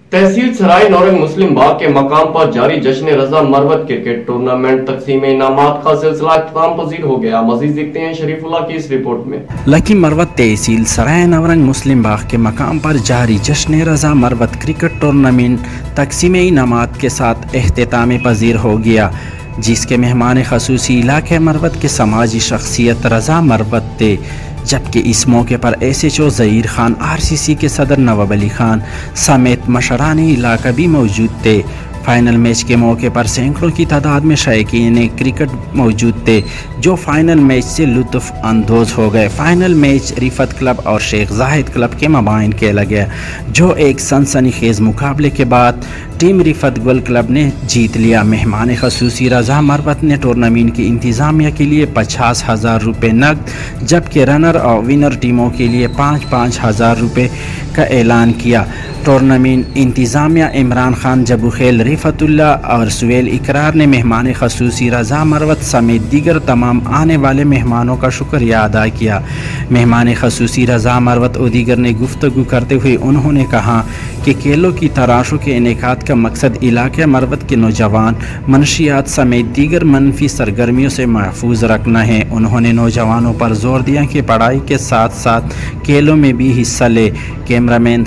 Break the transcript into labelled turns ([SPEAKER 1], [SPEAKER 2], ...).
[SPEAKER 1] تحصیل سرائے نورنگ مسلم باغ کے مقام پر جاری جشن رضا مروت کرکٹ ٹورنامنٹ تقسیم انعامات کا سلسلہ اختتام پذیر ہو گیا۔ مزید دیکھتے ہیں شریف اللہ کی اس رپورٹ میں۔
[SPEAKER 2] لکی مروت تحصیل سرائے نورنگ مسلم باغ کے مقام پر جاری جشن رضا مروت کرکٹ ٹورنامنٹ تقسیم انعامات کے ساتھ اختتام پذیر ہو گیا، جس کے مہمان خصوصی علاقہ مروت کے سماجی شخصیت رضا مروت تھے، جبکہ اس موقع پر S H O Zaheer Khan, RCC کے صدر نواب علی خان سمیت مشران علاقہ بھی موجود تھے۔ فائنل میچ کے موقع پر سینکڑوں کی تعداد میں شائقین کرکٹ موجود تھے، جو فائنل میچ سے لطف اندوز ہو گئے۔ فائنل میچ رفت کلب اور شیخ زاہد کلب کے مابین کھیلا گیا، جو ایک سنسنی خیز مقابلے کے بعد ٹیم رفت گل کلب نے جیت لیا۔ مہمان خصوصی رضا مروت نے ٹورنامنٹ کی انتظامیہ کے لیے 50,000 روپے نقد، جبکہ رنر اور ونر ٹیموں کے لیے 5,000 روپے کا اعلان کیا۔ ٹورنامنٹ انتظامیہ عمران خان جبوخیل، رفت اللہ اور سہیل اقرار نے مہمان خصوصی رضا مروت سمیت دیگر تمام آنے والے مہمانوں کا شکریہ ادا کیا۔ مہمان خصوصی رضا مروت اور دیگر نے گفتگو کرتے ہوئے انہوں نے کہا کہ کھیلوں کی تراشوں کے انعقاد کا مقصد علاقہ مروت کے نوجوان منشیات سمیت دیگر منفی سرگرمیوں سے محفوظ رکھنا ہے۔ انہوں نے نوجوانوں پر زور دیا کہ پڑھائی کے ساتھ ساتھ کھیلوں میں بھی حصہ لے۔ کیمرہ مین